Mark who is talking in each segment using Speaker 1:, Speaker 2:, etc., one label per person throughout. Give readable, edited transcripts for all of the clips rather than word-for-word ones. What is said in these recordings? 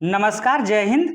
Speaker 1: नमस्कार, जय हिंद।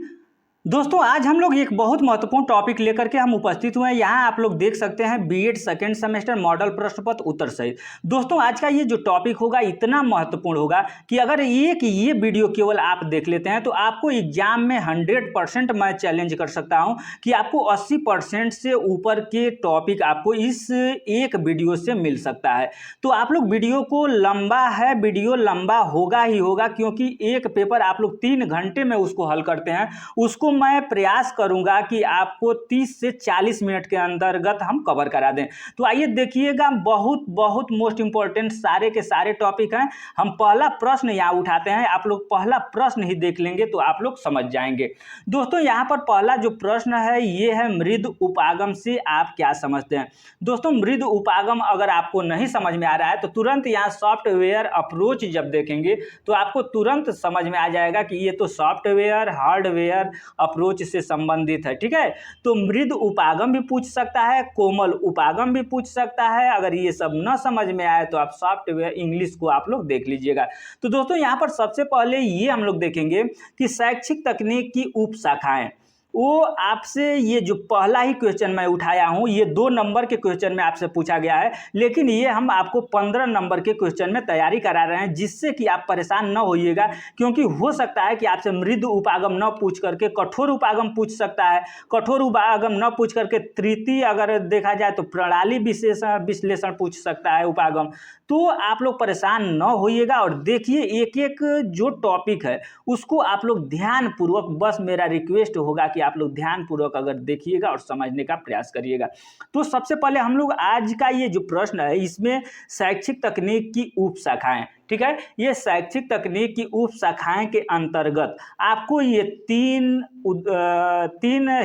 Speaker 1: दोस्तों, आज हम लोग एक बहुत महत्वपूर्ण टॉपिक लेकर के हम उपस्थित हुए हैं। यहाँ आप लोग देख सकते हैं बीएड सेकंड सेमेस्टर मॉडल प्रश्न पत्र उत्तर सहित। दोस्तों, आज का ये जो टॉपिक होगा इतना महत्वपूर्ण होगा कि अगर ये वीडियो केवल आप देख लेते हैं तो आपको एग्जाम में 100% मैं चैलेंज कर सकता हूँ कि आपको 80% से ऊपर के टॉपिक आपको इस एक वीडियो से मिल सकता है। तो आप लोग वीडियो को लंबा है, वीडियो लंबा होगा ही होगा, क्योंकि एक पेपर आप लोग 3 घंटे में उसको हल करते हैं। उसको मैं प्रयास करूंगा कि आपको 30 से 40 मिनट के अंतर्गत हम कवर करा दें। तो आइए देखिएगा, बहुत बहुत मोस्ट इंपॉर्टेंट सारे के सारे टॉपिक हैं। हम पहला प्रश्न यहाँ उठाते हैं, आप लोग पहला प्रश्न ही देख लेंगे तो आप लोग समझ जाएंगे। दोस्तों, यहाँ पर पहला जो प्रश्न है ये है मृद उपागम से आप क्या समझते हैं। दोस्तों, मृद उपागम अगर आपको नहीं समझ में आ रहा है तो तुरंत यहाँ सॉफ्टवेयर अप्रोच जब देखेंगे तो आपको तुरंत समझ में आ जाएगा कि ये तो सॉफ्टवेयर हार्डवेयर अप्रोच से संबंधित है। ठीक है, तो मृद उपागम भी पूछ सकता है, कोमल उपागम भी पूछ सकता है। अगर ये सब न समझ में आए तो आप सॉफ्टवेयर इंग्लिश को आप लोग देख लीजिएगा। तो दोस्तों, यहाँ पर सबसे पहले ये हम लोग देखेंगे कि शैक्षिक तकनीक की उप शाखाएं, वो आपसे ये जो पहला ही क्वेश्चन मैं उठाया हूँ ये 2 नंबर के क्वेश्चन में आपसे पूछा गया है, लेकिन ये हम आपको 15 नंबर के क्वेश्चन में तैयारी करा रहे हैं, जिससे कि आप परेशान न होइएगा। क्योंकि हो सकता है कि आपसे मृद उपागम न पूछ करके कठोर उपागम पूछ सकता है, कठोर उपागम न पूछ करके तृतीय अगर देखा जाए तो प्रणाली विश्लेषण पूछ सकता है उपागम। तो आप लोग परेशान न होइएगा और देखिए एक एक जो टॉपिक है उसको आप लोग ध्यान पूर्वक, बस मेरा रिक्वेस्ट होगा कि आप लोग ध्यान पूर्वक अगर देखिएगा और समझने का प्रयास करिएगा। तो सबसे पहले हम लोग आज का ये जो प्रश्न है इसमें शैक्षिक तकनीक की उप शाखाएं, ठीक है, ये शैक्षिक तकनीक की उप शाखाएं के अंतर्गत आपको ये तीन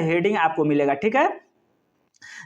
Speaker 1: हेडिंग आपको मिलेगा। ठीक है,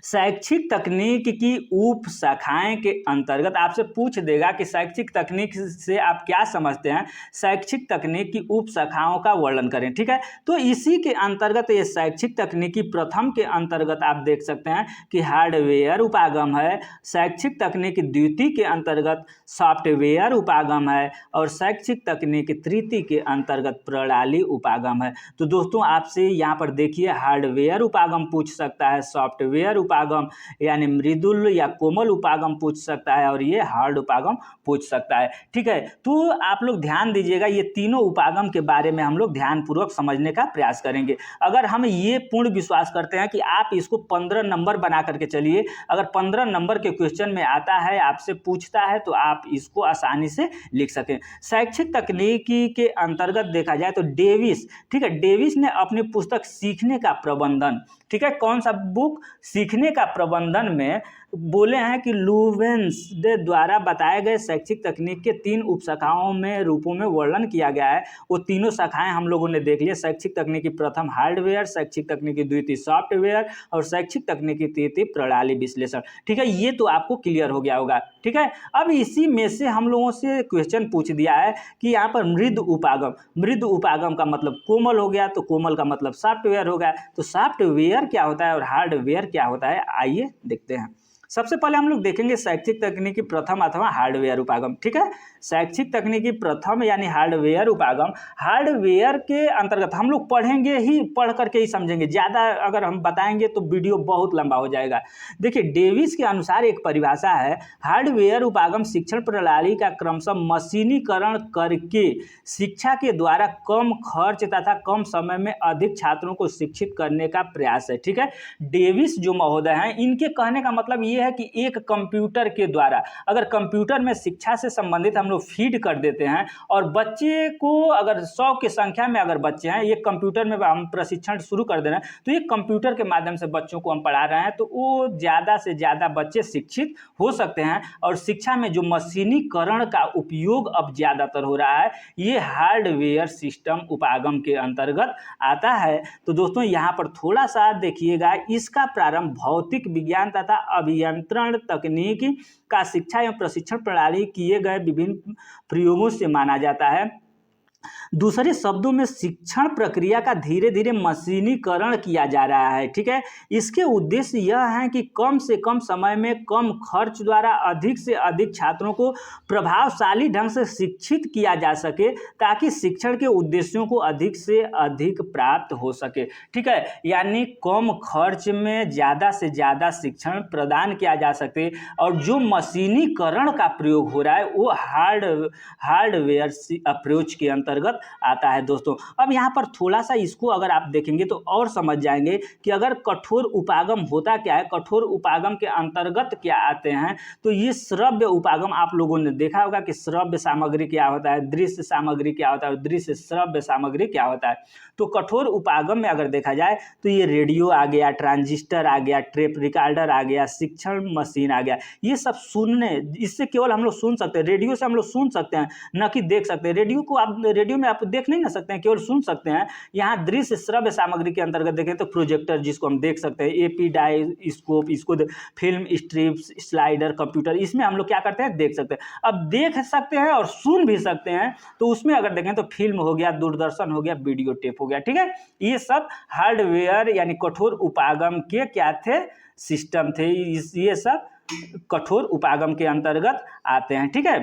Speaker 1: शैक्षिक तकनीक की उप शाखाएं के अंतर्गत आपसे पूछ देगा कि शैक्षिक तकनीक से आप क्या समझते हैं, शैक्षिक तकनीक की उप शाखाओं का वर्णन करें। ठीक है, तो इसी के अंतर्गत ये शैक्षिक तकनीकी प्रथम के अंतर्गत आप देख सकते हैं कि हार्डवेयर उपागम है, शैक्षिक तकनीक द्वितीय के अंतर्गत सॉफ्टवेयर उपागम है और शैक्षिक तकनीक तृतीय के अंतर्गत प्रणाली उपागम है। तो दोस्तों, आपसे यहाँ पर देखिए हार्डवेयर उपागम पूछ सकता है, सॉफ्टवेयर उपागम यानी मृदुल या कोमल उपागम पूछ सकता है और ये हार्ड उपागम पूछ सकता है। ठीक है, तो आप लोग ध्यान दीजिएगा, ये तीनों उपागम के बारे में हम लोग ध्यानपूर्वक समझने का प्रयास करेंगे। अगर हम ये पूर्ण विश्वास करते हैं कि आप इसको 15 नंबर बना करके चलिए, अगर 15 नंबर के क्वेश्चन में आता है, आपसे पूछता है तो आप इसको आसानी से लिख सकें। शैक्षिक तकनीकी के अंतर्गत देखा जाए तो डेविस, ठीक है, डेविस ने अपनी पुस्तक सीखने का प्रबंधन, ठीक है, कौन सा बुक, सीखने का प्रबंधन में बोले हैं कि लुवेंस द्वारा बताए गए शैक्षिक तकनीक के 3 उपशाखाओं में रूपों में वर्णन किया गया है। वो तीनों शाखाएं हम लोगों ने देख लिया, शैक्षिक तकनीकी प्रथम हार्डवेयर, शैक्षिक तकनीकी द्वितीय सॉफ्टवेयर और शैक्षिक तकनीकी तृतीय प्रणाली विश्लेषण। ठीक है, ये तो आपको क्लियर हो गया होगा। ठीक है, अब इसी में से हम लोगों से क्वेश्चन पूछ दिया है कि यहाँ पर मृद उपागम, मृद उपागम का मतलब कोमल हो गया, तो कोमल का मतलब सॉफ्टवेयर हो गया। तो सॉफ्टवेयर क्या होता है और हार्डवेयर क्या होता है, आइए देखते हैं। सबसे पहले हम लोग देखेंगे शैक्षिक तकनीकी प्रथम अथवा हार्डवेयर उपागम। ठीक है, शैक्षिक तकनीकी प्रथम यानी हार्डवेयर उपागम, हार्डवेयर के अंतर्गत हम लोग पढ़ेंगे ही, पढ़ करके ही समझेंगे, ज़्यादा अगर हम बताएंगे तो वीडियो बहुत लंबा हो जाएगा। देखिए, डेविस के अनुसार एक परिभाषा है, हार्डवेयर उपागम शिक्षण प्रणाली का क्रमशः मशीनीकरण करके शिक्षा के द्वारा कम खर्च तथा कम समय में अधिक छात्रों को शिक्षित करने का प्रयास है। ठीक है, डेविस जो महोदय हैं, इनके कहने का मतलब ये है कि एक कंप्यूटर के द्वारा, अगर कंप्यूटर में शिक्षा से संबंधित हम लोग फीड कर देते हैं और बच्चे को अगर 100 की संख्या में अगर बच्चे हैं, एक कंप्यूटर में हम प्रशिक्षण शुरू कर दे रहे हैं, तो एक कंप्यूटर के माध्यम से बच्चों को हम पढ़ा रहे हैं, तो वो ज़्यादा से ज़्यादा बच्चे शिक्षित हो सकते हैं। और शिक्षा में जो मशीनीकरण का उपयोग अब ज़्यादातर हो रहा है, ये हार्डवेयर सिस्टम उपागम के अंतर्गत आता है। तो दोस्तों, यहाँ पर थोड़ा सा देखिएगा, इसका प्रारंभ भौतिक विज्ञान तथा अभियंत्रण तकनीक का शिक्षा एवं प्रशिक्षण प्रणाली किए गए विभिन्न प्रयोगों से माना जाता है। दूसरे शब्दों में शिक्षण प्रक्रिया का धीरे धीरे मशीनीकरण किया जा रहा है। ठीक है, इसके उद्देश्य यह है कि कम से कम समय में कम खर्च द्वारा अधिक से अधिक छात्रों को प्रभावशाली ढंग से शिक्षित किया जा सके, ताकि शिक्षण के उद्देश्यों को अधिक से अधिक प्राप्त हो सके। ठीक है, यानी कम खर्च में ज़्यादा से ज़्यादा शिक्षण प्रदान किया जा सके। और जो मशीनीकरण का प्रयोग हो रहा है वो हार्डवेयर अप्रोच के अंतर्गत आता है दोस्तों। अब यहाँ पर थोड़ा सा इसको अगर आप देखेंगे तो और समझ जाएंगे कि अगर कठोर उपागम होता क्या है, कठोर उपागम के अंतर्गत क्या आते हैं। तो ये श्रव्य उपागम आप लोगों ने देखा होगा कि श्रव्य सामग्री क्या होता है, दृश्य सामग्री क्या होता है, दृश्य श्रव्य सामग्री क्या होता है। तो कठोर उपागम में अगर देखा जाए तो ये रेडियो आ गया, ट्रांजिस्टर आ गया, टेप रिकॉर्डर आ गया, शिक्षण मशीन आ गया। ये सब सुनने, इससे केवल हम लोग सुन सकते हैं, रेडियो से हम लोग सुन सकते हैं न कि देख सकते हैं। रेडियो में आप देख नहीं ना सकते हैं, केवल सुन सकते हैं। यहाँ दृश्य श्रव्य सामग्री के अंतर्गत देखें तो प्रोजेक्टर जिसको हम देख सकते हैं, एपी डायस्कोप, इसको फिल्म स्ट्रिप्स, स्लाइडर, कंप्यूटर, इसमें हम लोग क्या करते हैं, देख सकते हैं। अब देख सकते हैं और सुन भी सकते हैं। तो उसमें अगर देखें तो फिल्म हो गया, दूरदर्शन हो गया, वीडियो टेप हो गया। ठीक है, ये सब हार्डवेयर यानी कठोर उपागम के क्या थे, सिस्टम थे। ये सब कठोर उपागम के अंतर्गत आते हैं। ठीक है,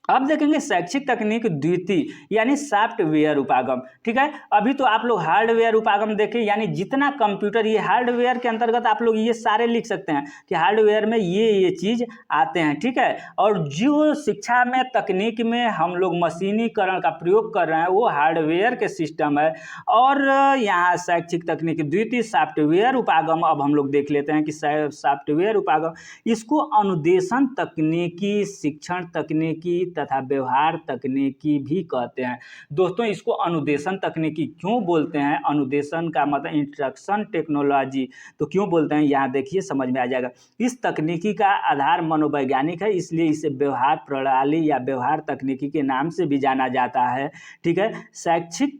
Speaker 1: अब देखेंगे शैक्षिक तकनीक द्वितीय यानी सॉफ्टवेयर उपागम। ठीक है, अभी तो आप लोग हार्डवेयर उपागम देखें, यानी जितना कंप्यूटर, ये हार्डवेयर के अंतर्गत आप लोग ये सारे लिख सकते हैं कि हार्डवेयर में ये चीज़ आते हैं। ठीक है, और जो शिक्षा में तकनीक में हम लोग मशीनीकरण का प्रयोग कर रहे हैं वो हार्डवेयर के सिस्टम है। और यहाँ शैक्षिक तकनीक द्वितीय सॉफ्टवेयर उपागम अब हम लोग देख लेते हैं कि सॉफ्टवेयर उपागम, इसको अनुदेशन तकनीकी, शिक्षण तकनीकी तथा व्यवहार तकनीकी भी कहते हैं। दोस्तों, इसको अनुदेशन तकनीकी क्यों बोलते हैं, अनुदेशन का मतलब इंस्ट्रक्शन टेक्नोलॉजी, तो क्यों बोलते हैं यहाँ देखिए समझ में आ जाएगा। इस तकनीकी का आधार मनोवैज्ञानिक है, इसलिए इसे व्यवहार प्रणाली या व्यवहार तकनीकी के नाम से भी जाना जाता है। ठीक है, शैक्षिक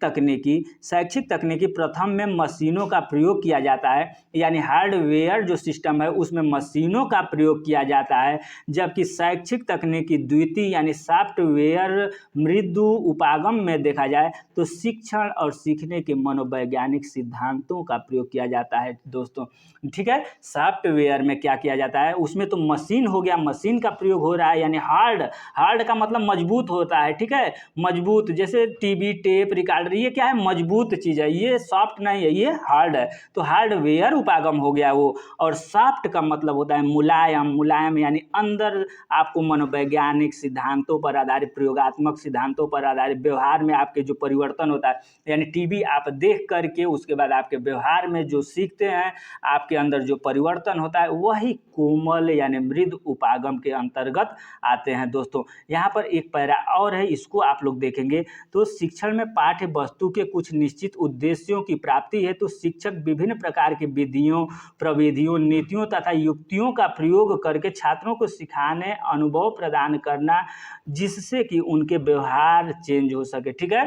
Speaker 1: तकनीकी प्रथम में मशीनों का प्रयोग किया जाता है, यानी हार्डवेयर जो सिस्टम है उसमें मशीनों का प्रयोग किया जाता है। जबकि शैक्षिक तकनीकी द्वितीय यानी सॉफ्टवेयर मृदु उपागम में देखा जाए तो शिक्षण और सीखने के मनोवैज्ञानिक सिद्धांतों का प्रयोग किया जाता है दोस्तों। ठीक है, सॉफ्टवेयर में क्या किया जाता है, उसमें तो मशीन हो गया, मशीन का प्रयोग हो रहा है, यानी हार्ड का मतलब मजबूत होता है। ठीक है, मजबूत, जैसे टीवी, टेप रिकॉर्डर, ये क्या है, मजबूत चीज़ है, ये सॉफ्ट नहीं है, ये हार्ड है। तो हार्डवेयर उपागम हो गया वो। और सॉफ्ट का मतलब होता है मुलायम, यानी अंदर आपको मनोवैज्ञानिक सिद्धांतों पर आधारित, प्रयोगात्मक सिद्धांतों पर आधारित, व्यवहार में आपके जो परिवर्तन होता है, यानी टीवी आप देख करके उसके बाद आपके व्यवहार में जो सीखते हैं, आपके अंदर जो परिवर्तन होता है, वही कोमल यानी मृदु उपागम के अंतर्गत आते हैं दोस्तों। यहाँ पर एक पैरा और है, इसको आप लोग देखेंगे तो शिक्षण में पाठ्य वस्तु के कुछ निश्चित उद्देश्यों की प्राप्ति हेतु शिक्षक विभिन्न प्रकार की विधियों, प्रविधियों, नीतियों तथा युक्तियों का प्रयोग करके छात्रों को सिखाने, अनुभव प्रदान करना, जिससे कि उनके व्यवहार चेंज हो सके। ठीक है,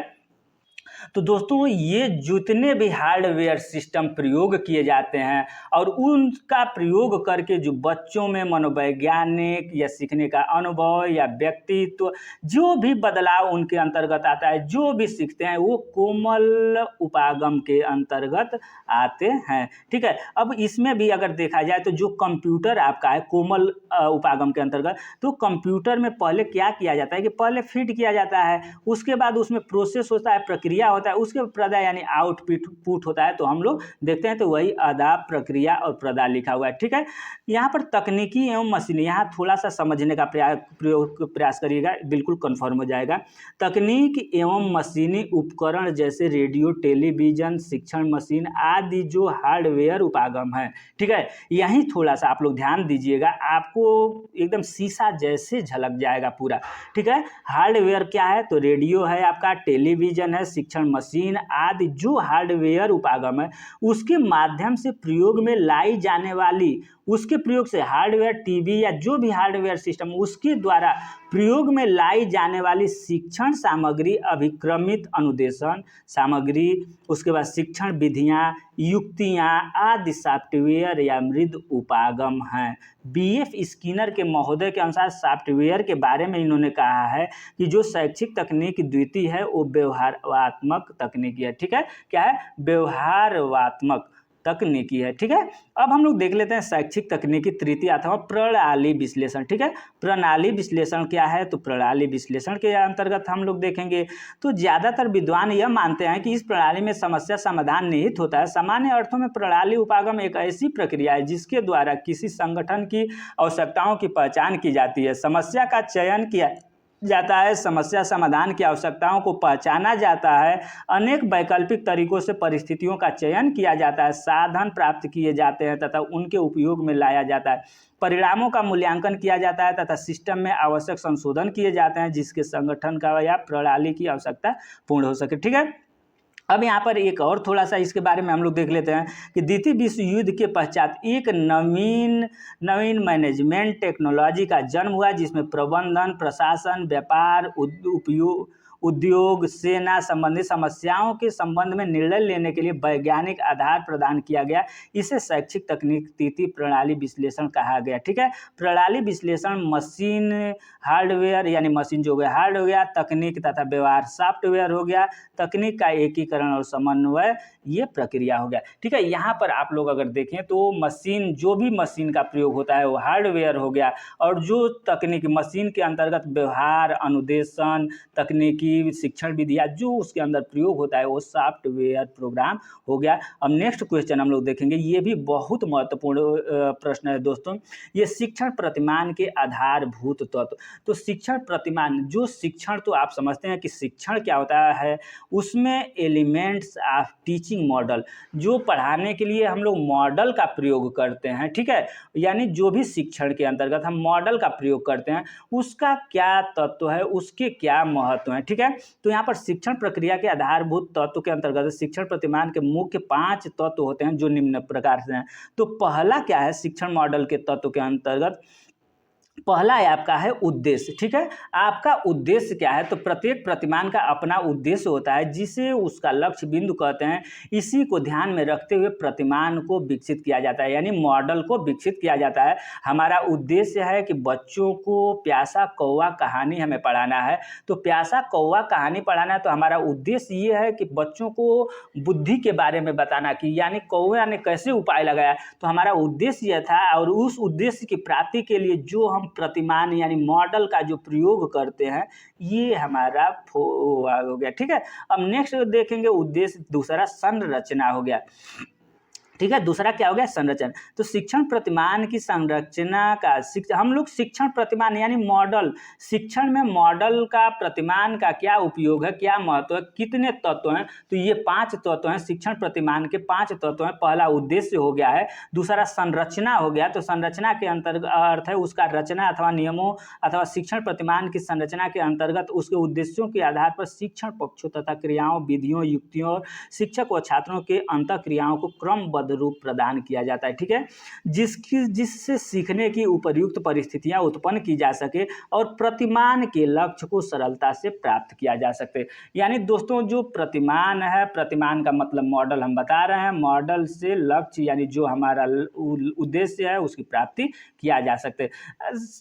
Speaker 1: तो दोस्तों ये जितने भी हार्डवेयर सिस्टम प्रयोग किए जाते हैं और उनका प्रयोग करके जो बच्चों में मनोवैज्ञानिक या सीखने का अनुभव या व्यक्तित्व जो भी बदलाव उनके अंतर्गत आता है, जो भी सीखते हैं, वो कोमल उपागम के अंतर्गत आते हैं। ठीक है, अब इसमें भी अगर देखा जाए तो जो कंप्यूटर आपका है कोमल उपागम के अंतर्गत, तो कंप्यूटर में पहले क्या किया जाता है कि पहले फीड किया जाता है, उसके बाद उसमें प्रोसेस होता है, प्रक्रिया होता है, उसके प्रदा यानी आउटपुट होता है। तो हम लोग देखते हैं तो वही आदाब, प्रक्रिया और प्रदा लिखा हुआ है। ठीक है, यहाँ पर तकनीकी एवं मशीनी, यहाँ थोड़ा सा समझने का प्रयास करिएगा, बिल्कुल कन्फर्म हो जाएगा। तकनीक एवं मशीनी उपकरण जैसे रेडियो, टेलीविजन, शिक्षण मशीन आदि जो हार्डवेयर उपागम है। ठीक है, यहीं थोड़ा सा आप लोग ध्यान दीजिएगा, आपको एकदम शीशा जैसे झलक जाएगा पूरा। ठीक है, हार्डवेयर क्या है, तो रेडियो है आपका, टेलीविजन है, शिक्षण मशीन आदि जो हार्डवेयर उपागम है, उसके माध्यम से प्रयोग में लाई जाने वाली उसके प्रयोग से हार्डवेयर, टीवी या जो भी हार्डवेयर सिस्टम उसके द्वारा प्रयोग में लाई जाने वाली शिक्षण सामग्री, अभिक्रमित अनुदेशन सामग्री, उसके बाद शिक्षण विधियाँ, युक्तियाँ आदि सॉफ्टवेयर या मृद उपागम हैं। BF स्किनर के महोदय के अनुसार सॉफ्टवेयर के बारे में इन्होंने कहा है कि जो शैक्षिक तकनीक द्वितीय है वो व्यवहारात्मक तकनीकी है। ठीक है, क्या है? व्यवहारात्मक तकनीकी है। ठीक है, अब हम लोग देख लेते हैं शैक्षिक तकनीकी तृतीय अथवा प्रणाली विश्लेषण। ठीक है, प्रणाली विश्लेषण क्या है? तो प्रणाली विश्लेषण के अंतर्गत हम लोग देखेंगे तो ज़्यादातर विद्वान यह मानते हैं कि इस प्रणाली में समस्या समाधान निहित होता है। सामान्य अर्थों में प्रणाली उपागम एक ऐसी प्रक्रिया है जिसके द्वारा किसी संगठन की आवश्यकताओं की पहचान की जाती है, समस्या का चयन किया जाता है, समस्या समाधान की आवश्यकताओं को पहचाना जाता है, अनेक वैकल्पिक तरीकों से परिस्थितियों का चयन किया जाता है, साधन प्राप्त किए जाते हैं तथा उनके उपयोग में लाया जाता है, परिणामों का मूल्यांकन किया जाता है तथा सिस्टम में आवश्यक संशोधन किए जाते हैं जिसके संगठन का या प्रणाली की आवश्यकता पूर्ण हो सके। ठीक है, अब यहाँ पर एक और थोड़ा सा इसके बारे में हम लोग देख लेते हैं कि द्वितीय विश्व युद्ध के पश्चात एक नवीन मैनेजमेंट टेक्नोलॉजी का जन्म हुआ जिसमें प्रबंधन, प्रशासन, व्यापार, उद्योग, सेना संबंधी समस्याओं के संबंध में निर्णय लेने के लिए वैज्ञानिक आधार प्रदान किया गया। इसे शैक्षिक तकनीक तृतीय प्रणाली विश्लेषण कहा गया। ठीक है, प्रणाली विश्लेषण मशीन हार्डवेयर यानी मशीन जो हो गया हार्ड हो गया, तकनीक तथा व्यवहार सॉफ्टवेयर हो गया, तकनीक का एकीकरण और समन्वय ये प्रक्रिया हो गया। ठीक है, यहाँ पर आप लोग अगर देखें तो मशीन जो भी मशीन का प्रयोग होता है वो हार्डवेयर हो गया और जो तकनीक मशीन के अंतर्गत व्यवहार, अनुदेशन, तकनीकी शिक्षण विधियाँ जो उसके अंदर प्रयोग होता है वो सॉफ्टवेयर प्रोग्राम हो गया। अब नेक्स्ट क्वेश्चन हम लोग देखेंगे, ये भी बहुत महत्वपूर्ण प्रश्न है दोस्तों। ये शिक्षण प्रतिमान के आधारभूत तत्व। तो शिक्षण प्रतिमान, जो शिक्षण तो आप समझते हैं कि शिक्षण क्या होता है, उसमें एलिमेंट्स ऑफ टीचिंग मॉडल, जो पढ़ाने के लिए हम लोग मॉडल का प्रयोग करते हैं। ठीक है, यानी जो भी शिक्षण के अंतर्गत हम मॉडल का प्रयोग करते हैं उसका क्या तत्व है, उसके क्या महत्व है। ठीक है, तो यहाँ पर शिक्षण प्रक्रिया के आधारभूत तत्व के अंतर्गत शिक्षण प्रतिमान के मुख्य 5 तत्व होते हैं जो निम्न प्रकार से हैं। तो पहला क्या है शिक्षण मॉडल के तत्व के अंतर्गत? पहला है आपका है उद्देश्य। ठीक है, आपका उद्देश्य क्या है? तो प्रत्येक प्रतिमान का अपना उद्देश्य होता है जिसे उसका लक्ष्य बिंदु कहते हैं। इसी को ध्यान में रखते हुए प्रतिमान को विकसित किया जाता है यानी मॉडल को विकसित किया जाता है। हमारा उद्देश्य है कि बच्चों को प्यासा कौवा कहानी हमें पढ़ाना है, तो प्यासा कौवा कहानी पढ़ाना है तो हमारा उद्देश्य ये है कि बच्चों को बुद्धि के बारे में बताना कि यानी कौवा ने कैसे उपाय लगाया। तो हमारा उद्देश्य यह था और उस उद्देश्य की प्राप्ति के लिए जो हम प्रतिमान यानी मॉडल का जो प्रयोग करते हैं ये हमारा हो गया। ठीक है, अब नेक्स्ट देखेंगे उद्देश्य दूसरा संरचना हो गया। ठीक है, दूसरा क्या हो गया? संरचना। तो शिक्षण प्रतिमान की संरचना का हम लोग शिक्षण प्रतिमान यानी मॉडल, शिक्षण में मॉडल का प्रतिमान का क्या उपयोग है, क्या महत्व है, कितने तत्व हैं? तो ये 5 तत्व हैं, शिक्षण प्रतिमान के 5 तत्व हैं। पहला उद्देश्य हो गया है, दूसरा संरचना हो गया। तो संरचना के अंतर्गत अर्थ है उसका रचना अथवा नियमों अथवा शिक्षण प्रतिमान की संरचना के अंतर्गत उसके उद्देश्यों के आधार पर शिक्षण पक्षों तथा क्रियाओं, विधियों, युक्तियों और शिक्षक व छात्रों के अंतः क्रियाओं को क्रमबद्ध रूप प्रदान किया जाता है। ठीक है, जिससे सीखने की उपयुक्त परिस्थितियां उत्पन्न की जा सके और प्रतिमान के लक्ष्य को सरलता से प्राप्त किया जा सके। यानी दोस्तों जो प्रतिमान है, प्रतिमान का मतलब मॉडल हम बता रहे हैं, मॉडल से लक्ष्य यानी जो हमारा उद्देश्य है उसकी प्राप्ति किया जा सकते।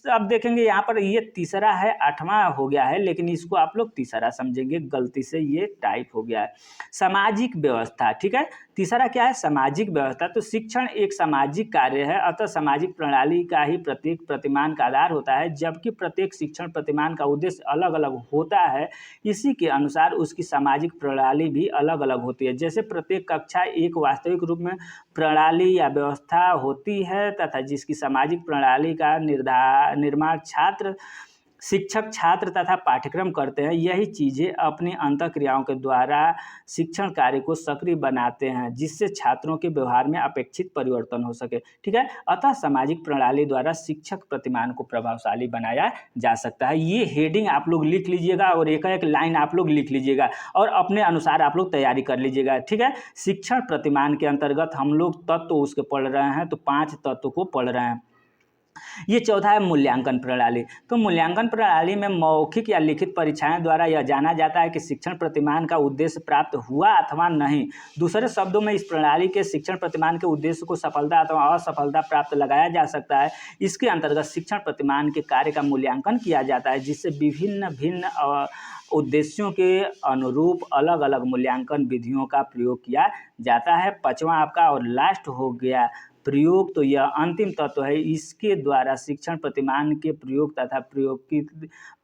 Speaker 1: अब देखेंगे यहाँ पर ये तीसरा है, 8वां हो गया है लेकिन इसको आप लोग तीसरा समझेंगे, गलती से ये टाइप हो गया है। सामाजिक व्यवस्था। ठीक है, तीसरा क्या है? सामाजिक व्यवस्था। तो शिक्षण एक सामाजिक कार्य है, अतः सामाजिक प्रणाली का ही प्रत्येक प्रतिमान का आधार होता है। जबकि प्रत्येक शिक्षण प्रतिमान का उद्देश्य अलग अलग होता है, इसी के अनुसार उसकी सामाजिक प्रणाली भी अलग अलग होती है। जैसे प्रत्येक कक्षा एक वास्तविक रूप में प्रणाली या व्यवस्था होती है तथा जिसकी सामाजिक प्रणाली का निर्माण छात्र शिक्षक छात्र तथा पाठ्यक्रम करते हैं, यही चीज़ें अपनी अंतःक्रियाओं के द्वारा शिक्षण कार्य को सक्रिय बनाते हैं, जिससे छात्रों के व्यवहार में अपेक्षित परिवर्तन हो सके। ठीक है, अतः सामाजिक प्रणाली द्वारा शिक्षक प्रतिमान को प्रभावशाली बनाया जा सकता है। ये हेडिंग आप लोग लिख लीजिएगा और एक एक लाइन आप लोग लिख लीजिएगा और अपने अनुसार आप लोग तैयारी कर लीजिएगा। ठीक है, शिक्षण प्रतिमान के अंतर्गत हम लोग तत्व उसके पढ़ रहे हैं, तो 5 तत्व को पढ़ रहे हैं। ये चौथा है मूल्यांकन प्रणाली। तो मूल्यांकन प्रणाली में मौखिक या लिखित परीक्षाएं द्वारा यह जाना जाता है कि शिक्षण प्रतिमान का उद्देश्य प्राप्त हुआ अथवा नहीं। दूसरे शब्दों में इस प्रणाली के शिक्षण प्रतिमान के उद्देश्य को सफलता अथवा असफलता प्राप्त लगाया जा सकता है। इसके अंतर्गत शिक्षण प्रतिमान के कार्य का मूल्यांकन किया जाता है, जिससे विभिन्न भिन्न उद्देश्यों के अनुरूप अलग अलग मूल्यांकन विधियों का प्रयोग किया जाता है। पांचवा आपका और लास्ट हो गया प्रयोग। तो यह अंतिम तत्व है, इसके द्वारा शिक्षण प्रतिमान के प्रयोग तथा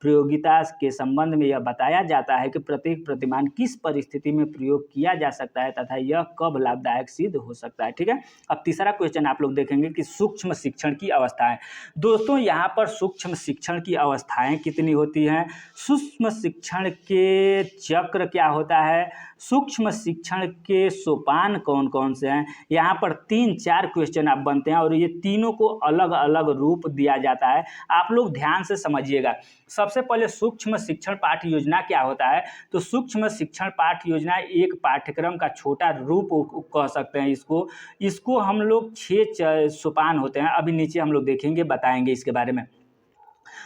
Speaker 1: प्रयोगिता के संबंध में यह बताया जाता है कि प्रत्येक प्रतिमान किस परिस्थिति में प्रयोग किया जा सकता है तथा यह कब लाभदायक सिद्ध हो सकता है। ठीक है, अब तीसरा क्वेश्चन आप लोग देखेंगे कि सूक्ष्म शिक्षण की अवस्थाएं। दोस्तों यहाँ पर सूक्ष्म शिक्षण की अवस्थाएं कितनी होती हैं, सूक्ष्म शिक्षण के चक्र क्या होता है, सूक्ष्म शिक्षण के सोपान कौन कौन से हैं। यहाँ पर 3-4 क्वेश्चन आप बनते हैं और ये तीनों को अलग अलग रूप दिया जाता है। आप लोग ध्यान से समझिएगा। सबसे पहले सूक्ष्म शिक्षण पाठ्य योजना क्या होता है, तो सूक्ष्म शिक्षण पाठ्य योजना एक पाठ्यक्रम का छोटा रूप कह सकते हैं इसको हम लोग 6 सोपान होते हैं, अभी नीचे हम लोग देखेंगे, बताएंगे इसके बारे में।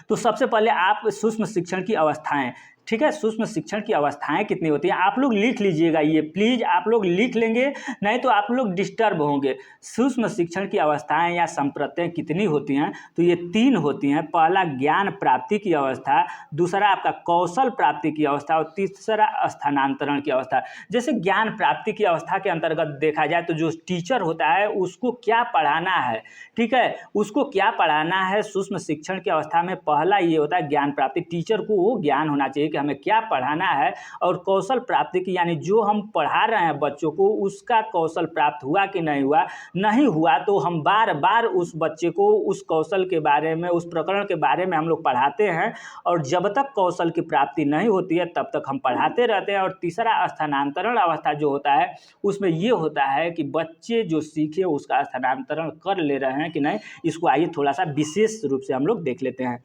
Speaker 1: तो सबसे पहले आप सूक्ष्म शिक्षण की अवस्थाएं, ठीक है, सूक्ष्म शिक्षण की अवस्थाएं कितनी होती हैं आप लोग लिख लीजिएगा, ये प्लीज़ आप लोग लिख लेंगे, नहीं तो आप लोग डिस्टर्ब होंगे। सूक्ष्म शिक्षण की अवस्थाएं या संप्रत्यय कितनी होती हैं, तो ये 3 होती हैं। पहला ज्ञान प्राप्ति की अवस्था, दूसरा आपका कौशल प्राप्ति की अवस्था और तीसरा स्थानांतरण की अवस्था। जैसे ज्ञान प्राप्ति की अवस्था के अंतर्गत देखा जाए तो जो टीचर होता है उसको क्या पढ़ाना है, ठीक है, उसको क्या पढ़ाना है। सूक्ष्म शिक्षण की अवस्था में पहला ये होता है ज्ञान प्राप्ति, टीचर को वो ज्ञान होना चाहिए हमें क्या पढ़ाना है। और कौशल प्राप्ति की यानी जो हम पढ़ा रहे हैं बच्चों को उसका कौशल प्राप्त हुआ कि नहीं हुआ, नहीं हुआ तो हम बार बार उस बच्चे को उस कौशल के बारे में, उस प्रकरण के बारे में हम लोग पढ़ाते हैं और जब तक कौशल की प्राप्ति नहीं होती है तब तक हम पढ़ाते रहते हैं। और तीसरा स्थानांतरण अवस्था जो होता है उसमें ये होता है कि बच्चे जो सीखे उसका स्थानांतरण कर ले रहे हैं कि नहीं, इसको आइए थोड़ा सा विशेष रूप से हम लोग देख लेते हैं।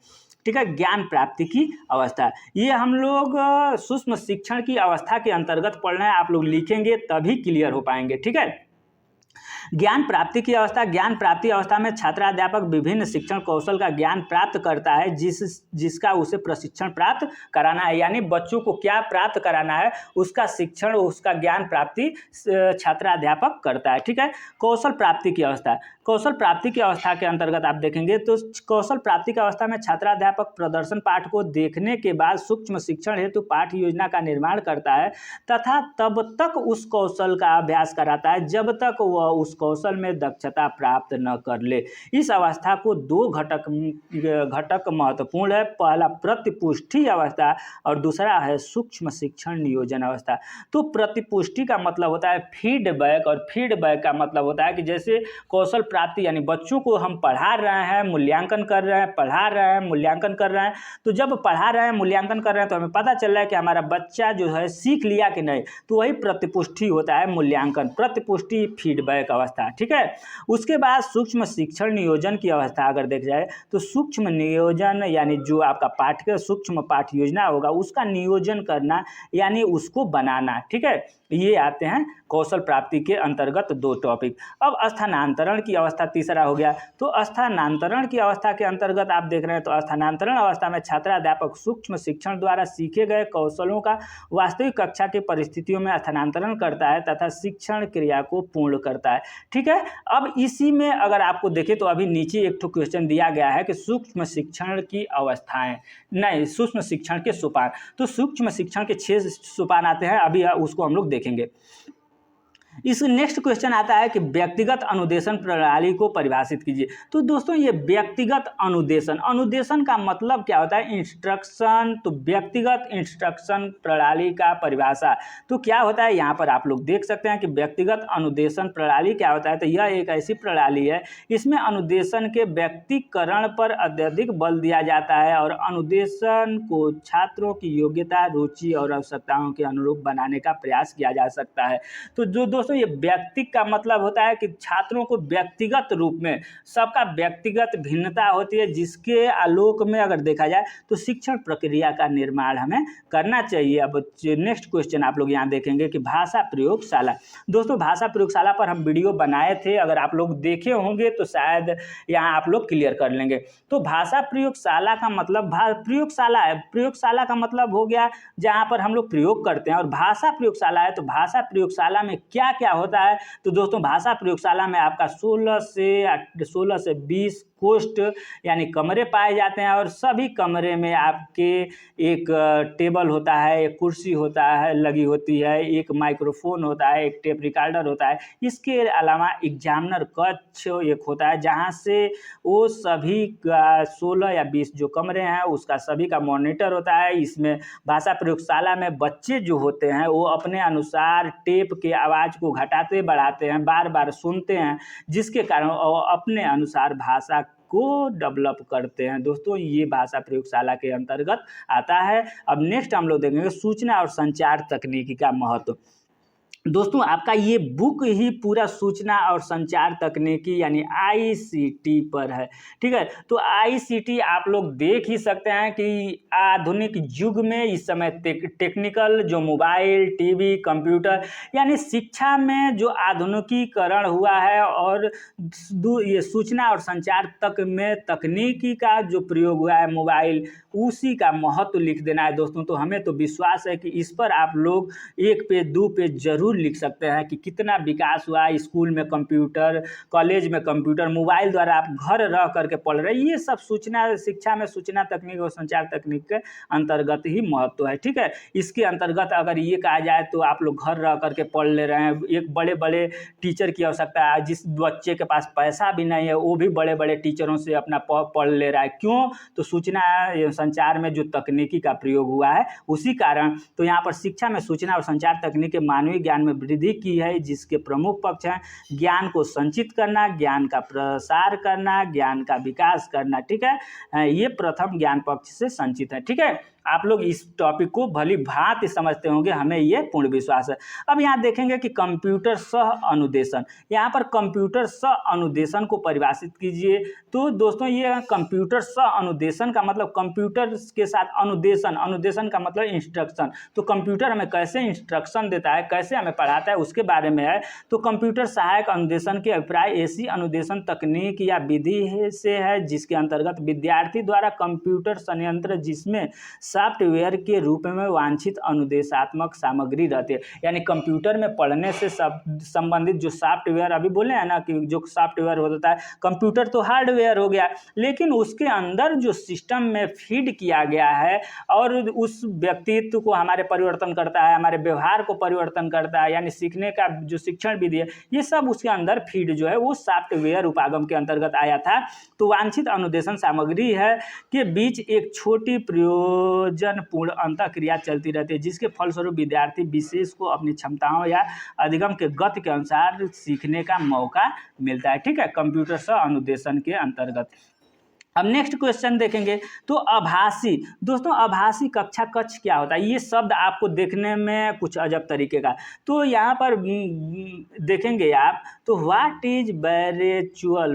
Speaker 1: ठीक है, ज्ञान प्राप्ति की अवस्था, ये हम लोग सूक्ष्म शिक्षण की अवस्था के अंतर्गत पढ़ना है, आप लोग लिखेंगे तभी क्लियर हो पाएंगे। ठीक है, ज्ञान प्राप्ति की अवस्था, ज्ञान प्राप्ति अवस्था में छात्राध्यापक विभिन्न शिक्षण कौशल का ज्ञान प्राप्त करता है जिसका उसे प्रशिक्षण प्राप्त कराना है, यानी बच्चों को क्या प्राप्त कराना है उसका शिक्षण, उसका ज्ञान प्राप्ति छात्राध्यापक करता है। ठीक है, कौशल प्राप्ति की अवस्था, कौशल प्राप्ति की अवस्था के अंतर्गत आप देखेंगे तो कौशल प्राप्ति की अवस्था में छात्राध्यापक प्रदर्शन पाठ को देखने के बाद सूक्ष्म शिक्षण हेतु पाठ्य योजना का निर्माण करता है तथा तब तक उस कौशल का अभ्यास कराता है जब तक वह उस कौशल में दक्षता प्राप्त न कर ले। इस अवस्था को 2 घटक महत्वपूर्ण है, पहला प्रतिपुष्टि अवस्था और दूसरा है सूक्ष्म शिक्षण नियोजन अवस्था। तो प्रतिपुष्टि का मतलब होता है फीडबैक और फीडबैक का मतलब होता है कि जैसे कौशल प्राप्ति यानी बच्चों को हम पढ़ा रहे हैं, मूल्यांकन कर रहे हैं, पढ़ा रहे हैं, मूल्यांकन कर रहे हैं, तो जब पढ़ा रहे हैं, मूल्यांकन कर रहे हैं तो हमें पता चल रहा है कि हमारा बच्चा जो है सीख लिया कि नहीं, तो वही प्रतिपुष्टि होता है, मूल्यांकन, प्रतिपुष्टि फीडबैक अवस्था। ठीक है, उसके बाद सूक्ष्म शिक्षण नियोजन की अवस्था अगर देख जाए तो सूक्ष्म नियोजन यानी जो आपका पाठ्य सूक्ष्म पाठ्य योजना होगा उसका नियोजन करना यानी उसको बनाना। ठीक है, ये आते हैं कौशल प्राप्ति के अंतर्गत 2 टॉपिक। अब स्थानांतरण की अवस्था तीसरा हो गया। तो स्थानांतरण की अवस्था के अंतर्गत आप देख रहे हैं तो स्थानांतरण अवस्था में छात्राध्यापक सूक्ष्म शिक्षण द्वारा सीखे गए कौशलों का वास्तविक कक्षा की परिस्थितियों में स्थानांतरण करता है तथा शिक्षण क्रिया को पूर्ण करता है। ठीक है, अब इसी में अगर आपको देखें तो अभी नीचे एक क्वेश्चन दिया गया है कि सूक्ष्म शिक्षण की अवस्थाएं, नहीं सूक्ष्म शिक्षण के सोपान। तो सूक्ष्म शिक्षण के 6 सोपान आते हैं, अभी उसको हम लोग देखेंगे। इस नेक्स्ट क्वेश्चन आता है कि व्यक्तिगत अनुदेशन प्रणाली को परिभाषित कीजिए। तो दोस्तों ये व्यक्तिगत अनुदेशन, अनुदेशन का मतलब क्या होता है? इंस्ट्रक्शन। तो व्यक्तिगत इंस्ट्रक्शन प्रणाली का परिभाषा तो क्या होता है, यहाँ पर आप लोग देख सकते हैं कि व्यक्तिगत अनुदेशन प्रणाली क्या होता है। तो यह एक ऐसी प्रणाली है, इसमें अनुदेशन के व्यक्तिकरण पर अत्यधिक बल दिया जाता है और अनुदेशन को छात्रों की योग्यता, रुचि और आवश्यकताओं के अनुरूप बनाने का प्रयास किया जा सकता है। तो जो दोस्तों ये व्यक्ति का मतलब होता है कि छात्रों को व्यक्तिगत रूप में, सबका व्यक्तिगत भिन्नता होती है, जिसके आलोक में अगर देखा जाए तो शिक्षण प्रक्रिया का निर्माण हमें करना चाहिए। अब नेक्स्ट क्वेश्चन आप लोग यहाँ देखेंगे कि भाषा प्रयोगशाला। दोस्तों भाषा प्रयोगशाला पर हम वीडियो बनाए थे, अगर आप लोग देखे होंगे तो शायद यहाँ आप लोग क्लियर कर लेंगे। तो भाषा प्रयोगशाला का मतलब प्रयोगशाला है, प्रयोगशाला का मतलब हो गया जहाँ पर हम लोग प्रयोग करते हैं, और भाषा प्रयोगशाला है तो भाषा प्रयोगशाला में क्या क्या होता है। तो दोस्तों भाषा प्रयोगशाला में आपका 16 से 20 कोष्ठ यानी कमरे पाए जाते हैं, और सभी कमरे में आपके एक टेबल होता है, एक कुर्सी होता है लगी होती है, एक माइक्रोफोन होता है, एक टेप रिकॉर्डर होता है। इसके अलावा एग्जामिनर कक्ष एक होता है, जहां से वो सभी 16 या 20 जो कमरे हैं उसका सभी का मॉनिटर होता है। इसमें भाषा प्रयोगशाला में बच्चे जो होते हैं वो अपने अनुसार टेप के आवाज़ को घटाते बढ़ाते हैं, बार बार सुनते हैं, जिसके कारण वो अपने अनुसार भाषा को डेवलप करते हैं। दोस्तों ये भाषा प्रयोगशाला के अंतर्गत आता है। अब नेक्स्ट हम लोग देखेंगे सूचना और संचार तकनीकी का महत्व। दोस्तों आपका ये बुक ही पूरा सूचना और संचार तकनीकी यानी ICT पर है, ठीक है। तो ICT आप लोग देख ही सकते हैं कि आधुनिक युग में इस समय टेक्निकल जो मोबाइल, टीवी, कंप्यूटर यानी शिक्षा में जो आधुनिकीकरण हुआ है, और ये सूचना और संचार तक में तकनीकी का जो प्रयोग हुआ है, मोबाइल, उसी का महत्व लिख देना है दोस्तों। तो हमें तो विश्वास है कि इस पर आप लोग 1 पेज 2 पेज जरूर लिख सकते हैं कि कितना विकास हुआ। स्कूल में कंप्यूटर, कॉलेज में कंप्यूटर, मोबाइल द्वारा आप घर रह करके पढ़ रहे हैं, ये सब सूचना शिक्षा में सूचना तकनीक और संचार तकनीक के अंतर्गत ही महत्व है, ठीक है। इसके अंतर्गत अगर ये कहा जाए तो आप लोग घर रह करके पढ़ ले रहे हैं, एक बड़े बड़े टीचर की आवश्यकता है, जिस बच्चे के पास पैसा भी नहीं है वो भी बड़े बड़े टीचरों से अपना पढ़ ले रहा है। क्यों? तो सूचना संचार में जो तकनीकी का प्रयोग हुआ है उसी कारण। तो यहाँ पर शिक्षा में सूचना और संचार तकनीक के मानवीय ज्ञान में वृद्धि की है, जिसके प्रमुख पक्ष हैं ज्ञान को संचित करना, ज्ञान का प्रसार करना, ज्ञान का विकास करना, ठीक है। ये प्रथम ज्ञान पक्ष से संचित है, ठीक है। आप लोग इस टॉपिक को भली भांति समझते होंगे, हमें ये पूर्ण विश्वास है। अब यहाँ देखेंगे कि कंप्यूटर सह अनुदेशन, यहाँ पर कंप्यूटर सह अनुदेशन को परिभाषित कीजिए। तो दोस्तों ये कंप्यूटर सह अनुदेशन का मतलब कंप्यूटर के साथ अनुदेशन, अनुदेशन का मतलब इंस्ट्रक्शन। तो कंप्यूटर हमें कैसे इंस्ट्रक्शन देता है, कैसे हमें पढ़ाता है, उसके बारे में है। तो कंप्यूटर सहायक अनुदेशन के अभिप्राय ऐसी अनुदेशन तकनीक या विधि से है जिसके अंतर्गत विद्यार्थी द्वारा कंप्यूटर संयंत्र जिसमें सॉफ्टवेयर के रूप में वांछित अनुदेशात्मक सामग्री रहती है, यानी कंप्यूटर में पढ़ने से संबंधित जो सॉफ्टवेयर, अभी बोले हैं ना कि जो सॉफ्टवेयर होता है, कंप्यूटर तो हार्डवेयर हो गया, लेकिन उसके अंदर जो सिस्टम में फीड किया गया है और उस व्यक्तित्व को हमारे परिवर्तन करता है, हमारे व्यवहार को परिवर्तन करता है, यानी सीखने का जो शिक्षण विधि है, ये सब उसके अंदर फीड जो है वो सॉफ्टवेयर उपागम के अंतर्गत आया था। तो वांछित अनुदेशन सामग्री है के बीच एक छोटी प्रयोजनपूर्ण अंतःक्रिया चलती रहती है, जिसके फलस्वरूप विद्यार्थी विशेष को अपनी क्षमताओं या अधिगम के गति के अनुसार सीखने का मौका मिलता है, ठीक है, कंप्यूटर सह अनुदेशन के अंतर्गत। अब नेक्स्ट क्वेश्चन देखेंगे तो आभासी। दोस्तों आभासी कक्षा कक्ष क्या होता है? ये शब्द आपको देखने में कुछ अजब तरीके का, तो यहाँ पर देखेंगे आप तो what is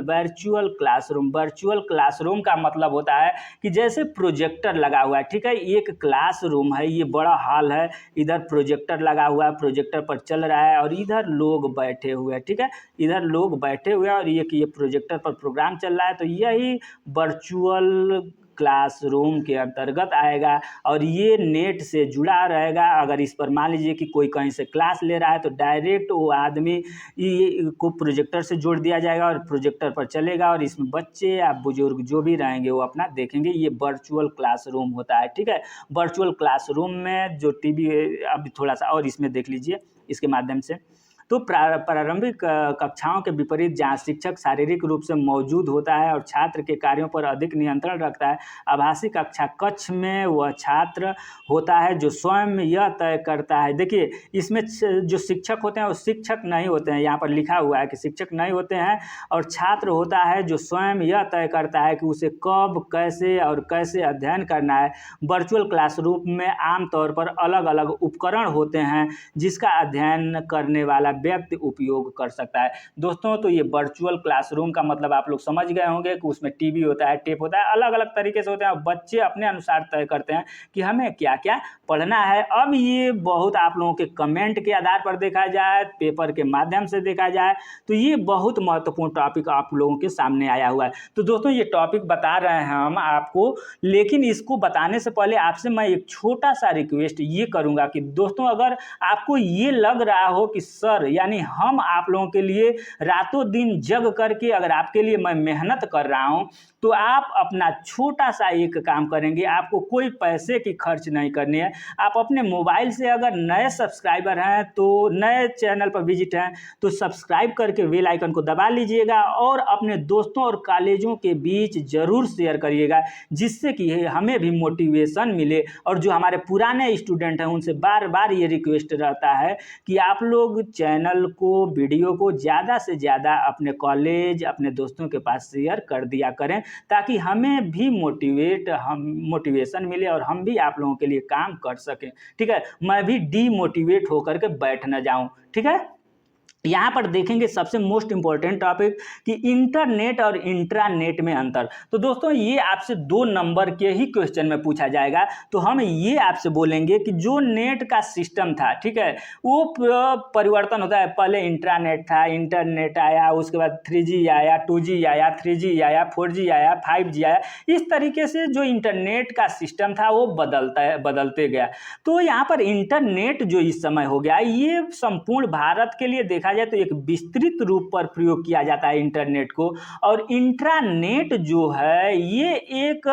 Speaker 1: virtual classroom. Virtual classroom का मतलब होता है कि जैसे प्रोजेक्टर लगा हुआ है, ठीक है, एक क्लासरूम है, ये बड़ा हॉल है, इधर प्रोजेक्टर लगा हुआ है, प्रोजेक्टर पर चल रहा है और इधर लोग बैठे हुए हैं, ठीक है, इधर लोग बैठे हुए हैं और ये प्रोजेक्टर पर प्रोग्राम चल रहा है। तो यही वर्चुअल क्लासरूम के अंतर्गत आएगा और ये नेट से जुड़ा रहेगा। अगर इस पर मान लीजिए कि कोई कहीं से क्लास ले रहा है तो डायरेक्ट वो आदमी को प्रोजेक्टर से जोड़ दिया जाएगा और प्रोजेक्टर पर चलेगा और इसमें बच्चे या बुजुर्ग जो भी रहेंगे वो अपना देखेंगे। ये वर्चुअल क्लासरूम होता है, ठीक है। वर्चुअल क्लासरूम में जो टीवी, अभी थोड़ा सा और इसमें देख लीजिए इसके माध्यम से, तो प्रारंभिक कक्षाओं के विपरीत जहाँ शिक्षक शारीरिक रूप से मौजूद होता है और छात्र के कार्यों पर अधिक नियंत्रण रखता है, आभासी कक्षा कक्ष में वह छात्र होता है जो स्वयं यह तय करता है। देखिए इसमें जो शिक्षक होते हैं वो शिक्षक नहीं होते हैं, यहाँ पर लिखा हुआ है कि शिक्षक नहीं होते हैं, और छात्र होता है जो स्वयं यह तय करता है कि उसे कब, कैसे और कैसे अध्ययन करना है। वर्चुअल क्लासरूम में आमतौर पर अलग अलग उपकरण होते हैं जिसका अध्ययन करने वाला व्यक्ति उपयोग कर सकता है। दोस्तों तो ये वर्चुअल क्लासरूम का मतलब आप लोग समझ गए होंगे कि उसमें टीवी होता है, टेप होता है, अलग अलग तरीके से होते हैं, बच्चे अपने अनुसार तय करते हैं कि हमें क्या क्या पढ़ना है। अब ये बहुत आप लोगों के कमेंट के आधार पर देखा जाए, पेपर के माध्यम से देखा जाए, तो ये बहुत महत्वपूर्ण टॉपिक आप लोगों के सामने आया हुआ है। तो दोस्तों ये टॉपिक बता रहे हैं हम आपको, लेकिन इसको बताने से पहले आपसे मैं एक छोटा सा रिक्वेस्ट ये करूंगा कि दोस्तों अगर आपको ये लग रहा हो कि सर यानी हम आप लोगों के लिए रातों दिन जग करके अगर आपके लिए मैं मेहनत कर रहा हूं, तो आप अपना छोटा सा एक काम करेंगे, आपको कोई पैसे की खर्च नहीं करनी है। आप अपने मोबाइल से अगर नए सब्सक्राइबर हैं, तो नए चैनल पर विजिट हैं, तो सब्सक्राइब करके बेल आइकन को दबा लीजिएगा और अपने दोस्तों और कॉलेजों के बीच ज़रूर शेयर करिएगा, जिससे कि हमें भी मोटिवेशन मिले। और जो हमारे पुराने स्टूडेंट हैं उनसे बार बार ये रिक्वेस्ट रहता है कि आप लोग चैनल को, वीडियो को ज़्यादा से ज़्यादा अपने कॉलेज, अपने दोस्तों के पास शेयर कर दिया करें, ताकि हमें भी मोटिवेशन मिले और हम भी आप लोगों के लिए काम कर सकें। ठीक है, मैं भी डीमोटिवेट होकर के बैठ न जाऊं। ठीक है, यहाँ पर देखेंगे सबसे मोस्ट इंपॉर्टेंट टॉपिक कि इंटरनेट और इंट्रानेट में अंतर। तो दोस्तों ये आपसे 2 नंबर के ही क्वेश्चन में पूछा जाएगा, तो हम ये आपसे बोलेंगे कि जो नेट का सिस्टम था, ठीक है, वो परिवर्तन होता है। पहले इंट्रानेट था, इंटरनेट आया, उसके बाद 3G आया, 2G आया, 3G आया, 4G आया, 5G आया। इस तरीके से जो इंटरनेट का सिस्टम था वो बदलते गया। तो यहाँ पर इंटरनेट जो इस समय हो गया, ये संपूर्ण भारत के लिए देखा जाए तो एक विस्तृत रूप पर प्रयोग किया जाता है इंटरनेट को। और इंट्रानेट जो है ये एक,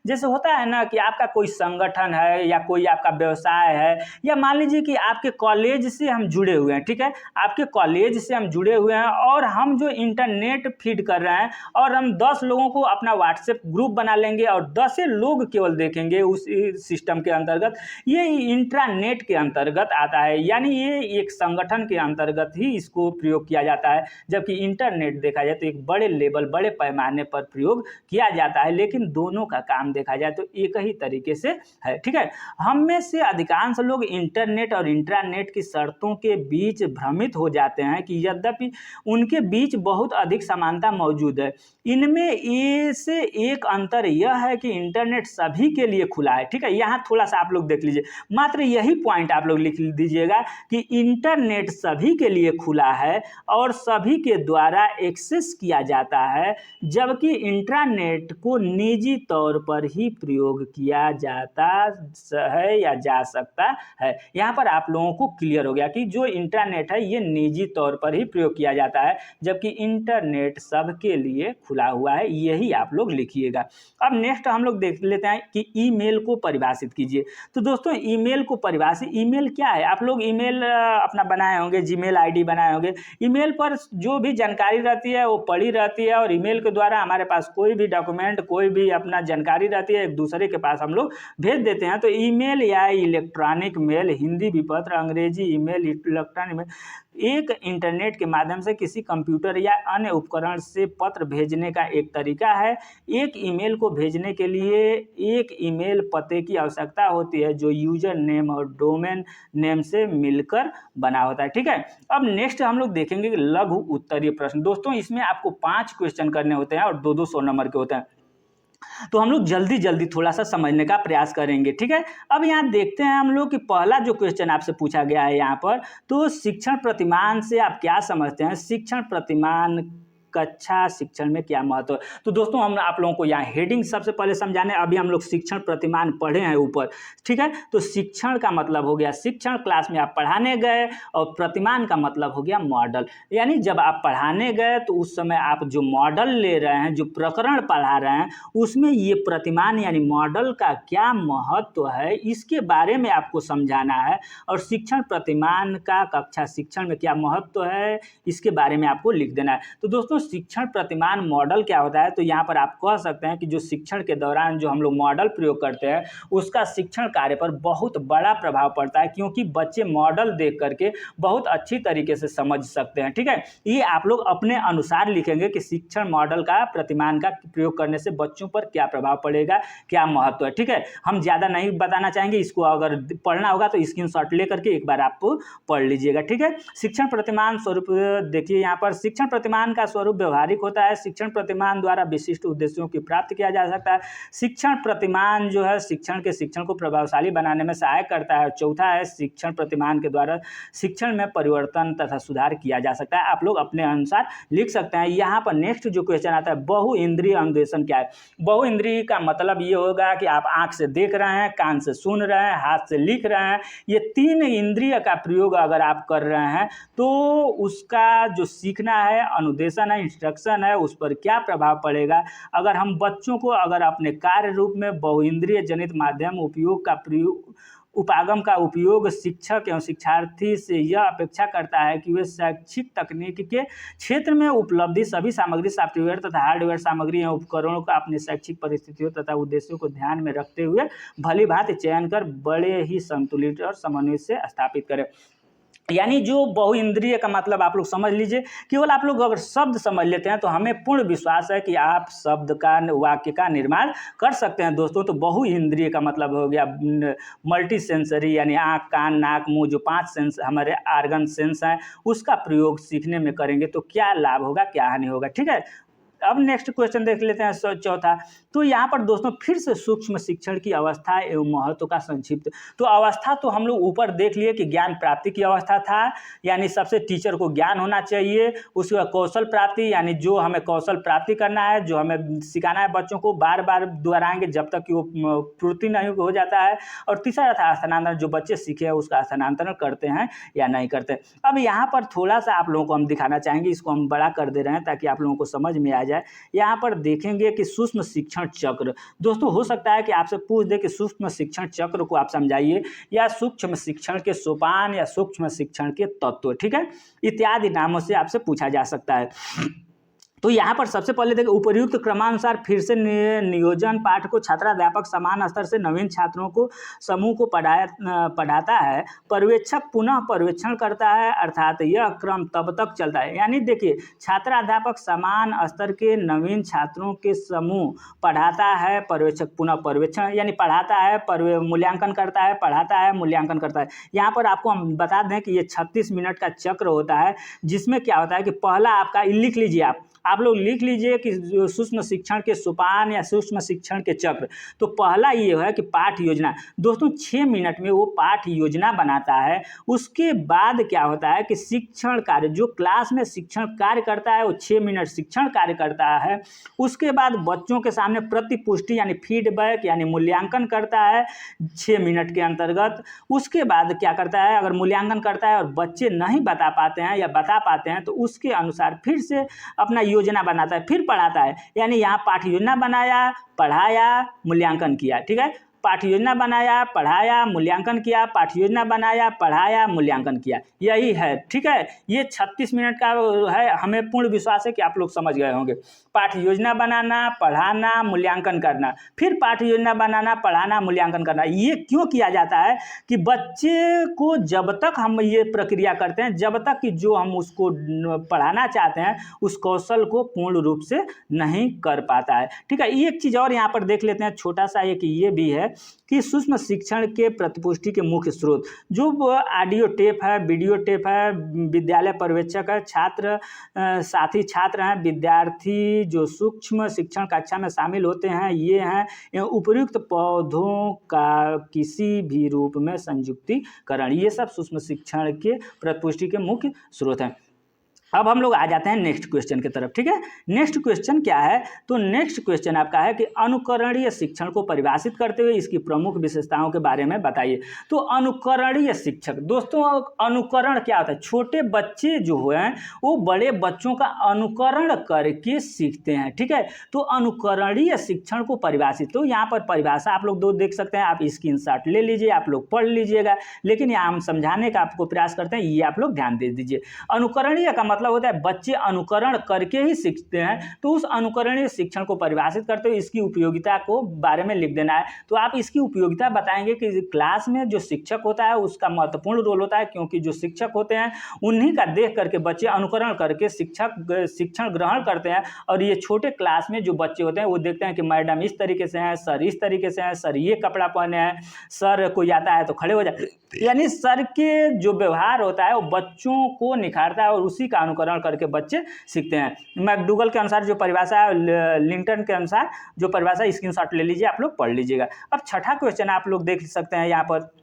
Speaker 1: जैसे होता है ना कि आपका कोई संगठन है या कोई आपका व्यवसाय है, या मान लीजिए कि आपके कॉलेज से हम जुड़े हुए हैं, ठीक है, आपके कॉलेज से हम जुड़े हुए हैं और हम जो इंटरनेट फीड कर रहे हैं और हम 10 लोगों को अपना व्हाट्सएप ग्रुप बना लेंगे और 10 लोग केवल देखेंगे उस सिस्टम के अंतर्गत, ये इंट्रानेट के अंतर्गत आता है। यानी ये एक संगठन के अंतर्गत ही इसको प्रयोग किया जाता है, जबकि इंटरनेट देखा जाए तो एक बड़े लेवल, बड़े पैमाने पर प्रयोग किया जाता है, लेकिन दोनों का काम देखा जाए तो एक ही तरीके से है। ठीक है, हम में से अधिकांश लोग इंटरनेट और इंट्रानेट की शर्तों के बीच भ्रमित हो जाते हैं कि यद्यपि उनके बीच बहुत अधिक समानता मौजूद है। इनमें ये से एक अंतर यह है कि इंटरनेट सभी के लिए खुला है। ठीक है, यहाँ थोड़ा सा आप लोग देख लीजिए, मात्र यही पॉइंट आप लोग लिख दीजिएगा कि इंटरनेट सभी के लिए खुला है और सभी के द्वारा एक्सेस किया जाता है, जबकि इंट्रानेट को निजी तौर पर ही प्रयोग किया जाता है या जा सकता है। यहाँ पर आप लोगों को क्लियर हो गया कि जो इंटरनेट है ये निजी तौर पर ही प्रयोग किया जाता है, जबकि इंटरनेट सबके लिए खुला हुआ है, यही आप लोग लिखिएगा। अब नेक्स्ट हम लोग देख लेते हैं कि ईमेल को परिभाषित कीजिए। तो दोस्तों ईमेल को परिभाषित, ईमेल क्या है? आप लोग ईमेल अपना बनाए होंगे, जीमेल आईडी बनाए होंगे। ईमेल पर जो भी जानकारी रहती है वो पड़ी रहती है, और ईमेल के द्वारा हमारे पास कोई भी डॉक्यूमेंट, कोई भी अपना जानकारी रहती है एक दूसरे के पास हम लोग भेज देते हैं। तो ईमेल या इलेक्ट्रॉनिक मेल, हिंदी विपत्र, अंग्रेजी ईमेल, इलेक्ट्रॉनिक मेल, एक इंटरनेट के माध्यम से किसी कंप्यूटर या अन्य उपकरण से पत्र भेजने का एक तरीका है। एक ईमेल को भेजने के लिए एक ईमेल पते की आवश्यकता होती है जो यूजर नेम और डोमेन नेम से मिलकर बना होता है। ठीक है, अब नेक्स्ट हम लोग देखेंगे कि लघु उत्तरीय प्रश्न। दोस्तों इसमें आपको 5 क्वेश्चन करने होते हैं और 2-2 100 नंबर के होते हैं, तो हम लोग जल्दी जल्दी थोड़ा सा समझने का प्रयास करेंगे। ठीक है, अब यहाँ देखते हैं हम लोग कि पहला जो क्वेश्चन आपसे पूछा गया है यहाँ पर, तो शिक्षण प्रतिमान से आप क्या समझते हैं? शिक्षण प्रतिमान कक्षा शिक्षण में क्या महत्व है। तो दोस्तों हम आप लोगों को यहाँ हेडिंग सबसे पहले समझाने, अभी हम लोग शिक्षण प्रतिमान पढ़े हैं ऊपर, ठीक है। तो शिक्षण का मतलब हो गया शिक्षण, क्लास में आप पढ़ाने गए, और प्रतिमान का मतलब हो गया मॉडल, यानी जब आप पढ़ाने गए तो उस समय आप जो मॉडल ले रहे हैं, जो प्रकरण पढ़ा रहे हैं, उसमें ये प्रतिमान यानी मॉडल का क्या महत्व है, इसके बारे में आपको समझाना है। और शिक्षण प्रतिमान का कक्षा शिक्षण में क्या महत्व है, इसके बारे में आपको लिख देना है। तो दोस्तों शिक्षण प्रतिमान मॉडल क्या होता है, तो यहाँ पर आप कह सकते हैं कि जो शिक्षण के दौरान जो हम लोग मॉडल प्रयोग करते हैं, उसका शिक्षण कार्य पर बहुत बड़ा प्रभाव पड़ता है, क्योंकि बच्चे मॉडल देख करके बहुत अच्छी तरीके से समझ सकते हैं, ठीक है। ये आप लोग अपने अनुसार लिखेंगे कि शिक्षण मॉडल का प्रतिमान का प्रयोग करने से बच्चों पर क्या प्रभाव पड़ेगा, क्या महत्व है, ठीक है। हम ज़्यादा नहीं बताना चाहेंगे, इसको अगर पढ़ना होगा तो स्क्रीनशॉट ले करके एक बार आप पढ़ लीजिएगा, ठीक है। शिक्षण प्रतिमान स्वरूप देखिए, यहाँ पर शिक्षण प्रतिमान का स्वरूप व्यवहारिक होता है। शिक्षण प्रतिमान द्वारा विशिष्ट उद्देश्यों की प्राप्ति किया जा सकता है। शिक्षण प्रतिमान जो है शिक्षण के शिक्षण को प्रभावशाली बनाने में सहायक करता है। चौथा है शिक्षण प्रतिमान के द्वारा शिक्षण में परिवर्तन तथा सुधार किया जा सकता है। आप लोग अपने अनुसार लिख सकते हैं। यहाँ पर नेक्स्ट जो क्वेश्चन आता है, बहु इंद्रिय अनुदेशन क्या है। बहु इंद्रिय का मतलब ये होगा कि आप आंख से देख रहे हैं, कान से सुन रहे हैं, हाथ से लिख रहे हैं, ये 3 इंद्रिय का प्रयोग अगर आप कर रहे हैं तो उसका जो सीखना है, अनुदेशन है, इंस्ट्रक्शन है, उस पर क्या प्रभाव पड़ेगा। अगर हम बच्चों को अगर अपने कार्य रूप में बहुइंद्रिय जनित माध्यम उपागम का उपयोग शिक्षक एवं शिक्षार्थी से यह अपेक्षा करता है कि वे शैक्षिक तकनीक के क्षेत्र में उपलब्धि सभी सामग्री, सॉफ्टवेयर तथा हार्डवेयर सामग्री एवं उपकरणों का अपनी शैक्षिक परिस्थितियों तथा उद्देश्यों को ध्यान में रखते हुए भली भांति चयन कर बड़े ही संतुलित और समन्वित से स्थापित करें। यानी जो बहुइंद्रिय का मतलब आप लोग समझ लीजिए, केवल आप लोग अगर शब्द समझ लेते हैं तो हमें पूर्ण विश्वास है कि आप शब्द का, वाक्य का निर्माण कर सकते हैं दोस्तों। तो बहुइंद्रिय का मतलब हो गया मल्टी सेंसरी, यानी आँख, कान, नाक, मुंह, जो 5 सेंस हमारे आर्गन सेंस हैं, उसका प्रयोग सीखने में करेंगे तो क्या लाभ होगा, क्या हानि होगा, ठीक है। अब नेक्स्ट क्वेश्चन देख लेते हैं चौथा। तो यहाँ पर दोस्तों फिर से सूक्ष्म शिक्षण की अवस्था एवं महत्व का संक्षिप्त। तो अवस्था तो हम लोग ऊपर देख लिए कि ज्ञान प्राप्ति की अवस्था था, यानी सबसे टीचर को ज्ञान होना चाहिए। उसके बाद कौशल प्राप्ति, यानी जो हमें कौशल प्राप्ति करना है, जो हमें सिखाना है बच्चों को, बार बार दोहराएंगे जब तक कि वो पूर्ति नहीं हो जाता है। और तीसरा था स्थानांतरण, जो बच्चे सीखे हैं उसका स्थानांतरण करते हैं या नहीं करते। अब यहाँ पर थोड़ा सा आप लोगों को हम दिखाना चाहेंगे, इसको हम बड़ा कर दे रहे हैं ताकि आप लोगों को समझ में आ जाए। यहाँ पर देखेंगे कि सूक्ष्म शिक्षण चक्र। दोस्तों हो सकता है कि आपसे पूछ दे कि सूक्ष्म शिक्षण चक्र को आप समझाइए, या सूक्ष्म शिक्षण के सोपान, या सूक्ष्म शिक्षण के तत्व, ठीक है, इत्यादि नामों से आपसे पूछा जा सकता है। तो यहाँ पर सबसे पहले देखिए, उपर्युक्त क्रमानुसार फिर से नियोजन पाठ को छात्राध्यापक समान स्तर से नवीन छात्रों को समूह को पढ़ाता है। पर्यवेक्षक पुनः पर्यवेक्षण करता है, अर्थात यह क्रम तब तक चलता है। यानी देखिए, छात्राध्यापक समान स्तर के नवीन छात्रों के समूह पढ़ाता है, पर्यवेक्षक पुनः पर्यवेक्षण यानी पढ़ाता है, मूल्यांकन करता है, पढ़ाता है, मूल्यांकन करता है। यहाँ पर आपको हम बता दें कि ये 36 मिनट का चक्र होता है, जिसमें क्या होता है कि पहला आपका लिख लीजिए, आप लोग लिख लीजिए कि सूक्ष्म शिक्षण के सोपान या सूक्ष्म शिक्षण के चक्र। तो पहला ये है कि पाठ योजना। दोस्तों 6 मिनट में वो पाठ योजना बनाता है। उसके बाद क्या होता है कि शिक्षण कार्य, जो क्लास में शिक्षण कार्य करता है वो 6 मिनट शिक्षण कार्य करता है। उसके बाद बच्चों के सामने प्रतिपुष्टि यानी फीडबैक यानी मूल्यांकन करता है 6 मिनट के अंतर्गत। उसके बाद क्या करता है, अगर मूल्यांकन करता है और बच्चे नहीं बता पाते हैं या बता पाते हैं तो उसके अनुसार फिर से अपना योजना बनाता है, फिर पढ़ाता है। यानी यहाँ पाठ योजना बनाया, पढ़ाया, मूल्यांकन किया, ठीक है। पाठ योजना बनाया, पढ़ाया, मूल्यांकन किया, पाठ योजना बनाया, पढ़ाया, मूल्यांकन किया, यही है, ठीक है। ये 36 मिनट का है। हमें पूर्ण विश्वास है कि आप लोग समझ गए होंगे। पाठ योजना बनाना, पढ़ाना, मूल्यांकन करना, फिर पाठ योजना बनाना, पढ़ाना, मूल्यांकन करना। ये क्यों किया जाता है कि बच्चे को जब तक हम ये प्रक्रिया करते हैं, जब तक कि जो हम उसको पढ़ाना चाहते हैं उस कौशल को पूर्ण रूप से नहीं कर पाता है, ठीक है। एक चीज़ और यहाँ पर देख लेते हैं, छोटा सा एक ये भी है कि सूक्ष्म शिक्षण के प्रतिपुष्टि के मुख्य स्रोत, जो ऑडियो टेप है, वीडियो टेप है, विद्यालय पर्यवेक्षक है, छात्र साथी छात्र हैं, विद्यार्थी जो सूक्ष्म शिक्षण कक्षा में शामिल होते हैं, ये हैं उपयुक्त पौधों का किसी भी रूप में संयुक्तिकरण। ये सब सूक्ष्म शिक्षण के प्रतिपुष्टि के मुख्य स्रोत हैं। अब हम लोग आ जाते हैं नेक्स्ट क्वेश्चन की तरफ। ठीक है, नेक्स्ट क्वेश्चन क्या है, तो नेक्स्ट क्वेश्चन आपका है कि अनुकरणीय शिक्षण को परिभाषित करते हुए इसकी प्रमुख विशेषताओं के बारे में बताइए। तो अनुकरणीय शिक्षक, दोस्तों अनुकरण क्या होता है, छोटे बच्चे जो हैं वो बड़े बच्चों का अनुकरण करके सीखते हैं। ठीक है, तो अनुकरणीय शिक्षण को परिभाषित, तो यहाँ पर परिभाषा आप लोग दो देख सकते हैं, आप स्क्रीनशॉट ले लीजिए, आप लोग पढ़ लीजिएगा, लेकिन यहाँ हम समझाने का आपको प्रयास करते हैं, ये आप लोग ध्यान दे दीजिए। अनुकरणीय का मतलब होता है बच्चे अनुकरण करके ही सीखते हैं, तो उस अनुकरणीय शिक्षण को परिभाषित करते हुए इसकी उपयोगिता को बारे में लिख देना है। तो आप इसकी उपयोगिता बताएंगे कि क्लास में जो शिक्षक होता है उसका महत्वपूर्ण रोल होता है, क्योंकि जो शिक्षक होते हैं उन्हीं का देख करके बच्चे अनुकरण करके शिक्षण ग्रहण करते हैं। और ये छोटे क्लास में जो बच्चे होते हैं वो देखते हैं कि मैडम इस तरीके से हैं, सर इस तरीके से हैं, सर ये कपड़ा पहने हैं, सर कोई आता है तो खड़े हो जाते, यानी सर के जो व्यवहार होता है वो बच्चों को निखारता है और उसी का अनुकरण करके बच्चे सीखते हैं। मैकडूगल के अनुसार जो परिभाषा है, लिंटन के अनुसार जो परिभाषा, स्क्रीनशॉट ले लीजिए, आप लोग पढ़ लीजिएगा। अब छठा क्वेश्चन आप लोग देख सकते हैं यहाँ पर।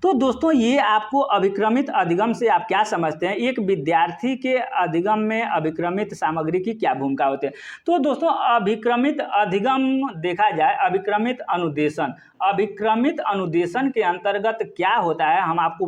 Speaker 1: तो दोस्तों ये आपको अभिक्रमित अधिगम से आप क्या समझते हैं, एक विद्यार्थी के अधिगम में अभिक्रमित सामग्री की क्या भूमिका होती है। तो दोस्तों अभिक्रमित अधिगम देखा जाए, अभिक्रमित अनुदेशन, अभिक्रमित अनुदेशन के अंतर्गत क्या होता है हम आपको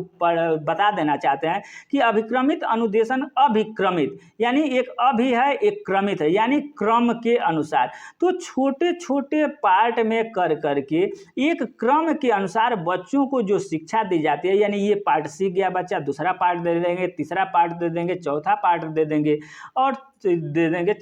Speaker 1: बता देना चाहते हैं कि अभिक्रमित अनुदेशन, अभिक्रमित यानी एक अभि है एक क्रमित है, यानी क्रम के अनुसार। तो छोटे छोटे पार्ट में कर करके एक क्रम के अनुसार बच्चों को जो शिक्षा दी जाती है, यानी ये पार्ट सीख गया बच्चा, दूसरा पार्ट दे देंगे, तीसरा पार्ट दे देंगे, चौथा पार्ट दे देंगे और दे देंगे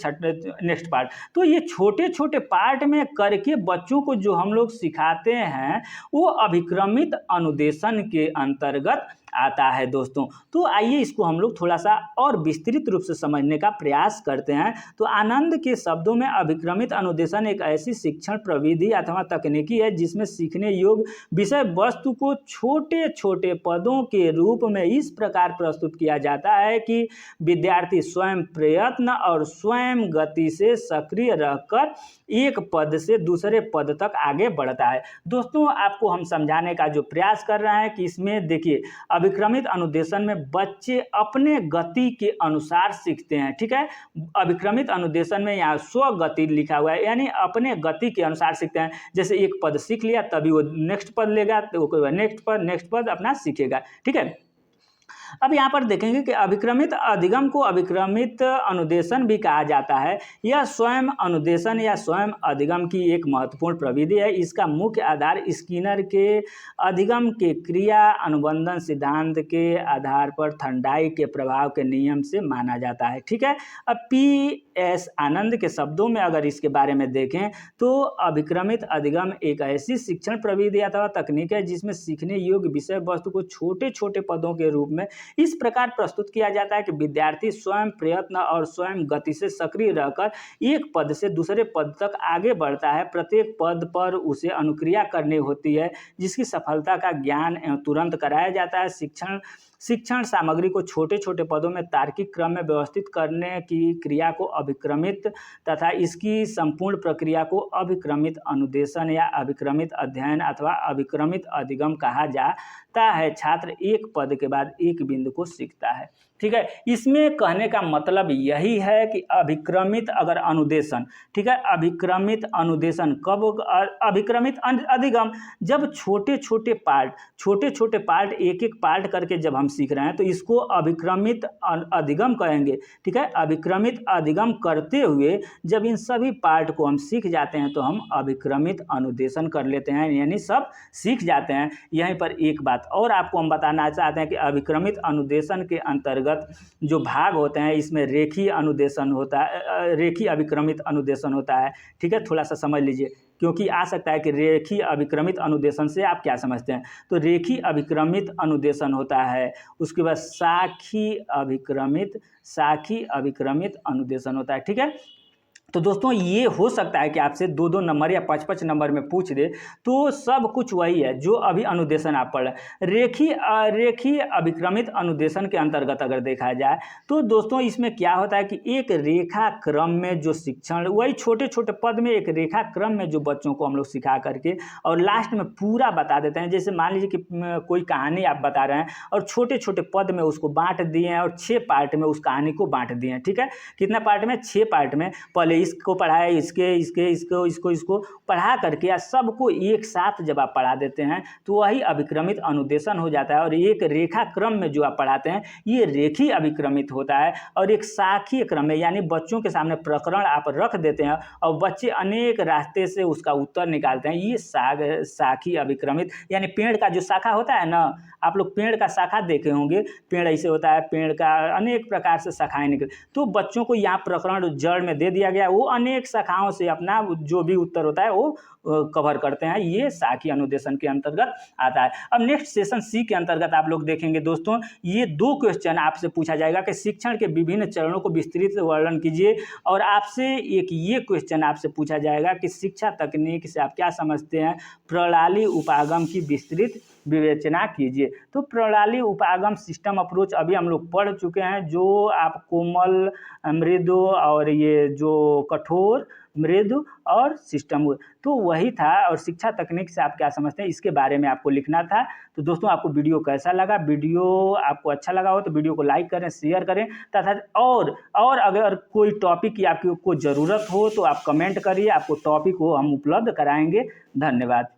Speaker 1: नेक्स्ट पार्ट। तो ये छोटे छोटे पार्ट में करके बच्चों को जो हम लोग सिखाते हैं वो अभिक्रमित अनुदेशन के अंतर्गत आता है दोस्तों। तो आइए इसको हम लोग थोड़ा सा और विस्तृत रूप से समझने का प्रयास करते हैं। तो आनंद के शब्दों में अभिक्रमित अनुदेशन एक ऐसी शिक्षण प्रविधि अथवा तकनीकी है जिसमें सीखने योग्य विषय वस्तु को छोटे छोटे पदों के रूप में इस प्रकार प्रस्तुत किया जाता है कि विद्यार्थी स्वयं प्रयत्न और स्वयं गति से सक्रिय रहकर एक पद से दूसरे पद तक आगे बढ़ता है। दोस्तों आपको हम समझाने का जो प्रयास कर रहे हैं कि इसमें देखिए अभिक्रमित अनुदेशन में बच्चे अपने गति के अनुसार सीखते हैं। ठीक है, अभिक्रमित अनुदेशन में यहाँ स्वगति लिखा हुआ है, यानी अपने गति के अनुसार सीखते हैं। जैसे एक पद सीख लिया तभी वो नेक्स्ट पद लेगा, तो वो नेक्स्ट पद अपना सीखेगा। ठीक है, अब यहाँ पर देखेंगे कि अभिक्रमित अधिगम को अभिक्रमित अनुदेशन भी कहा जाता है। यह स्वयं अनुदेशन या स्वयं अधिगम की एक महत्वपूर्ण प्रविधि है। इसका मुख्य आधार स्किनर के अधिगम के क्रिया अनुबंधन सिद्धांत के आधार पर थर्नडाइक के प्रभाव के नियम से माना जाता है। ठीक है, अब PS आनंद के शब्दों में अगर इसके बारे में देखें तो अभिक्रमित अधिगम एक ऐसी शिक्षण प्रविधि अथवा तकनीक है जिसमें सीखने योग्य विषय वस्तु को छोटे छोटे पदों के रूप में इस प्रकार प्रस्तुत किया जाता है कि विद्यार्थी स्वयं प्रयत्न और स्वयं गति से सक्रिय रहकर एक पद से दूसरे पद तक आगे बढ़ता है। प्रत्येक पद पर उसे अनुक्रिया करनी होती है जिसकी सफलता का ज्ञान तुरंत कराया जाता है। शिक्षण सामग्री को छोटे छोटे पदों में तार्किक क्रम में व्यवस्थित करने की क्रिया को अभिक्रमित तथा इसकी संपूर्ण प्रक्रिया को अभिक्रमित अनुदेशन या अभिक्रमित अध्ययन अथवा अभिक्रमित अधिगम कहा जाता है। छात्र एक पद के बाद एक बिंदु को सीखता है। ठीक है, इसमें कहने का मतलब यही है कि अभिक्रमित अगर अनुदेशन, ठीक है, अभिक्रमित अनुदेशन कब, अभिक्रमित अधिगम जब छोटे छोटे पार्ट एक एक पार्ट करके जब हम सीख रहे हैं तो इसको अभिक्रमित अधिगम कहेंगे। ठीक है, अभिक्रमित अधिगम करते हुए जब इन सभी पार्ट को हम सीख जाते हैं तो हम अभिक्रमित अनुदेशन कर लेते हैं, यानी सब सीख जाते हैं। यहीं पर एक बात और आपको हम बताना चाहते हैं कि अभिक्रमित अनुदेशन के अंतर्गत जो भाग होते हैं इसमें रेखीय अनुदेशन होता है, रेखीय अभिक्रमित अनुदेशन होता है। ठीक है, थोड़ा सा समझ लीजिए क्योंकि आ सकता है कि रेखीय अभिक्रमित अनुदेशन से आप क्या समझते हैं। तो रेखीय अभिक्रमित अनुदेशन होता है, उसके बाद साखी अभिक्रमित अनुदेशन होता है। ठीक है, तो दोस्तों ये हो सकता है कि आपसे 2-2 नंबर या 5-5 नंबर में पूछ दे, तो सब कुछ वही है जो अभी अनुदेशन आप पढ़ रहे हैं। रेखीय अभिक्रमित अनुदेशन के अंतर्गत अगर देखा जाए तो दोस्तों इसमें क्या होता है कि एक रेखा क्रम में जो शिक्षण, वही छोटे-छोटे पद में एक रेखा क्रम में जो बच्चों को हम लोग सिखा करके और लास्ट में पूरा बता देते हैं। जैसे मान लीजिए कि कोई कहानी आप बता रहे हैं और छोटे-छोटे पद में उसको बाँट दिए हैं और 6 पार्ट में उस कहानी को बाँट दिए हैं, ठीक है? कितना पार्ट में? 6 पार्ट में। पहले इसको पढ़ाया, इसको पढ़ा करके या सबको एक साथ जब आप पढ़ा देते हैं तो वही अभिक्रमित अनुदेशन हो जाता है। और एक रेखा क्रम में जो आप पढ़ाते हैं ये रेखीय अभिक्रमित होता है। और एक शाखीय क्रम में, यानी बच्चों के सामने प्रकरण आप रख देते हैं और बच्चे अनेक रास्ते से उसका उत्तर निकालते हैं, ये शाखीय अभिक्रमित, यानी पेड़ का जो शाखा होता है ना, आप लोग पेड़ का शाखा देखे होंगे, पेड़ ऐसे होता है, पेड़ का अनेक प्रकार से शाखाएं निकल, तो बच्चों को यहाँ प्रकरण जड़ में दे दिया गया, वो अनेक शाखाओं से अपना जो भी उत्तर होता है वो कवर करते हैं। ये शाखीय अनुदेशन के अंतर्गत आता है। अब नेक्स्ट सेशन सी के अंतर्गत आप लोग देखेंगे दोस्तों, ये 2 क्वेश्चन आपसे पूछा जाएगा कि शिक्षण के विभिन्न चरणों को विस्तृत वर्णन कीजिए। और आपसे एक ये क्वेश्चन आपसे पूछा जाएगा कि शिक्षा तकनीक से आप क्या समझते हैं, प्रणाली उपागम की विस्तृत विवेचना कीजिए। तो प्रणाली उपागम सिस्टम अप्रोच अभी हम लोग पढ़ चुके हैं, जो आप कोमल, मृदु और ये जो कठोर, मृदु और सिस्टम, तो वही था। और शिक्षा तकनीक से आप क्या समझते हैं इसके बारे में आपको लिखना था। तो दोस्तों आपको वीडियो कैसा लगा? वीडियो आपको अच्छा लगा हो तो वीडियो को लाइक करें, शेयर करें तथा और अगर कोई टॉपिक की आपको ज़रूरत हो तो आप कमेंट करिए, आपको टॉपिक वो हम उपलब्ध कराएंगे। धन्यवाद।